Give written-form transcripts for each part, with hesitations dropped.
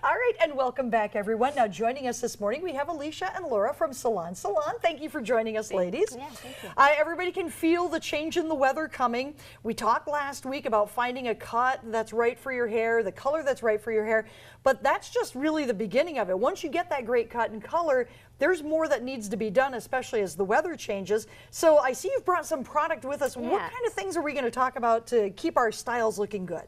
All right, and welcome back, everyone. Now, joining us this morning, we have Alicia and Laura from Salon. Salon, thank you for joining us, ladies. Yeah, thank you. Everybody can feel the change in the weather coming. We talked last week about finding a cut that's right for your hair, the color that's right for your hair, but that's just really the beginning of it. Once you get that great cut and color, there's more that needs to be done, especially as the weather changes. So I see you've brought some product with us. Yeah. What kind of things are we going to talk about to keep our styles looking good?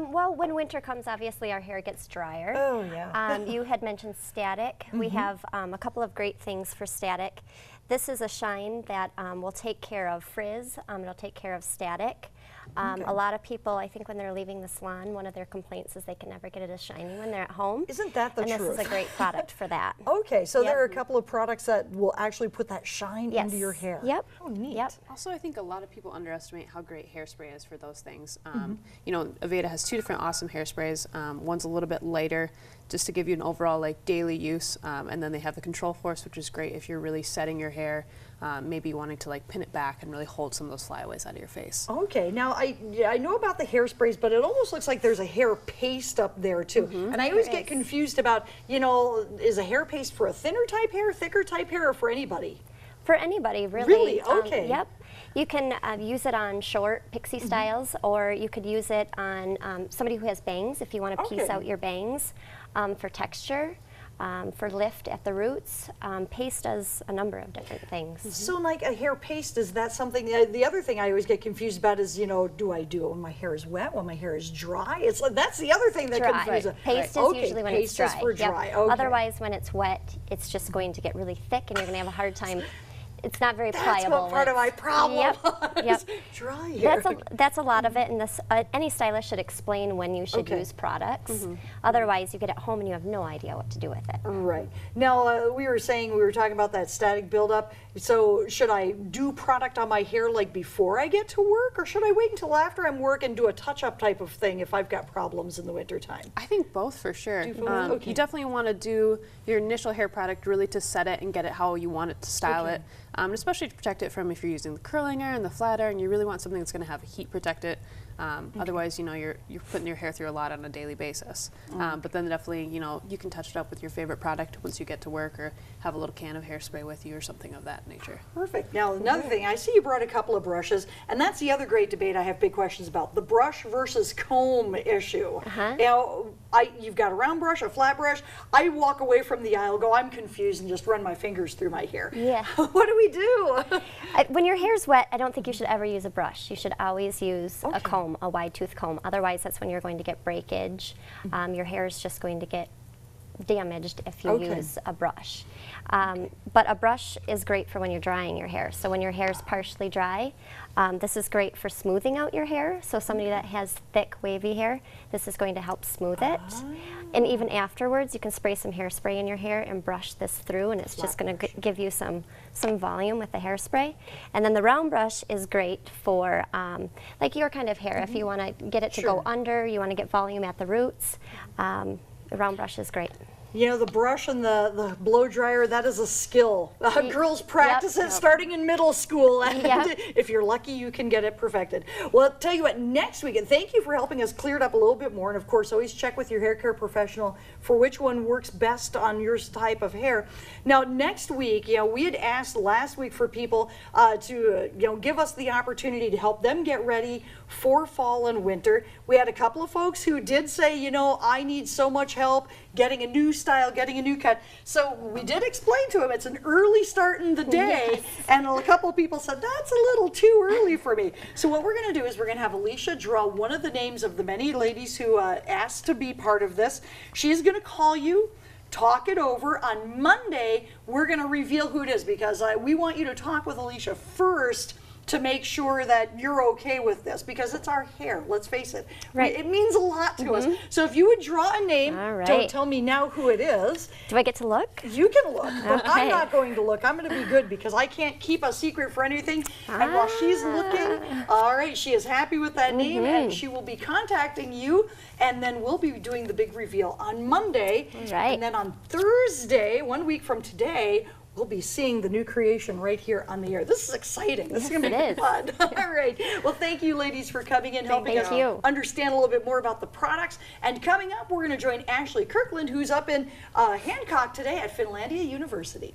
Well, when winter comes, obviously our hair gets drier. Oh, yeah. You had mentioned static. We have a couple of great things for static. This is a shine that will take care of frizz. It'll take care of static. A lot of people, I think when they're leaving the salon, one of their complaints is they can never get it as shiny when they're at home. Isn't that the truth? And this is a great product for that. Okay, so Yep. there are a couple of products that will actually put that shine Yes. into your hair. Yep. Oh, neat. Yep. Also, I think a lot of people underestimate how great hairspray is for those things. You know, Aveda has two different awesome hairsprays. One's a little bit lighter, just to give you an overall like daily use, and then they have the Control Force, which is great if you're really setting your hair, maybe wanting to like pin it back and really hold some of those flyaways out of your face. Okay, now I know about the hairsprays, but it almost looks like there's a hair paste up there too. And I always get confused about, you know, is a hair paste for a thinner type hair, thicker type hair, or for anybody? For anybody, really. Really? Okay. Yep. You can use it on short pixie styles, or you could use it on somebody who has bangs, if you want to piece Okay. out your bangs, for texture, for lift at the roots. Paste does a number of different things. So like a hair paste, is that something, the other thing I always get confused about is, you know, do I do it when my hair is wet, when my hair is dry? It's like, that's the other thing that Dry. confuses. Paste is Okay, usually when it's paste dry. is for Yep. dry. Okay. Otherwise, when it's wet, it's just going to get really thick, and you're going to have a hard time. It's not very That's pliable. what part of my problem Yep. was. Yep. Dry hair. That's a lot of it, and this any stylist should explain when you should use products. Otherwise, you get it home and you have no idea what to do with it. Right. Now, we were talking about that static buildup. So should I do product on my hair like before I get to work, or should I wait until after I'm work and do a touch-up type of thing if I've got problems in the wintertime? I think both for sure. Okay. You definitely want to do your initial hair product really to set it and get it how you want it to style it, especially to protect it from if you're using the curling iron, the flat iron. You really want something that's going to have heat protect it. Otherwise, you know, you're putting your hair through a lot on a daily basis. But then definitely, you know, you can touch it up with your favorite product once you get to work, or have a little can of hairspray with you or something of that nature. Perfect. Now, another thing, I see you brought a couple of brushes, and that's the other great debate I have big questions about, the brush versus comb issue. Now, you've got a round brush, a flat brush. I walk away from the aisle, I'm confused, and just run my fingers through my hair. Yeah. What do we do? When your hair's wet, I don't think you should ever use a brush. You should always use a comb, a wide tooth comb. Otherwise, that's when you're going to get breakage. Your hair is just going to get damaged if you use a brush. But a brush is great for when you're drying your hair. So when your hair is partially dry, this is great for smoothing out your hair. So somebody that has thick, wavy hair, this is going to help smooth it. And even afterwards, you can spray some hairspray in your hair and brush this through, and it's just going to give you some volume with the hairspray. And then the round brush is great for like your kind of hair. If you want to get it to go under, you want to get volume at the roots, the round brush is great. You know, the brush and the blow dryer, that is a skill. Girls practice it starting in middle school, and if you're lucky, you can get it perfected. Well, I'll tell you what, next week, and thank you for helping us clear it up a little bit more, and of course, always check with your hair care professional for which one works best on your type of hair. Now, next week, you know, we had asked last week for people to, you know, give us the opportunity to help them get ready for fall and winter. We had a couple of folks who did say, you know, I need so much help getting a new style, getting a new cut. So we did explain to him it's an early start in the day, and a couple of people said, that's a little too early for me. So what we're going to do is we're going to have Alicia draw one of the names of the many ladies who asked to be part of this. She's going to call you, talk it over. On Monday, we're going to reveal who it is, because we want you to talk with Alicia first to make sure that you're okay with this, because it's our hair, let's face it. It means a lot to us. So if you would draw a name, don't tell me now who it is. Do I get to look? You can look, but I'm not going to look. I'm going to be good, because I can't keep a secret for anything. And while she's looking, all right, she is happy with that name, and she will be contacting you, and then we'll be doing the big reveal on Monday. And then on Thursday, 1 week from today, we'll be seeing the new creation right here on the air. This is exciting. This is going to be it is. fun. All right. Well, thank you, ladies, for coming in, helping us understand a little bit more about the products. And coming up, we're going to join Ashley Kirkland, who's up in Hancock today at Finlandia University.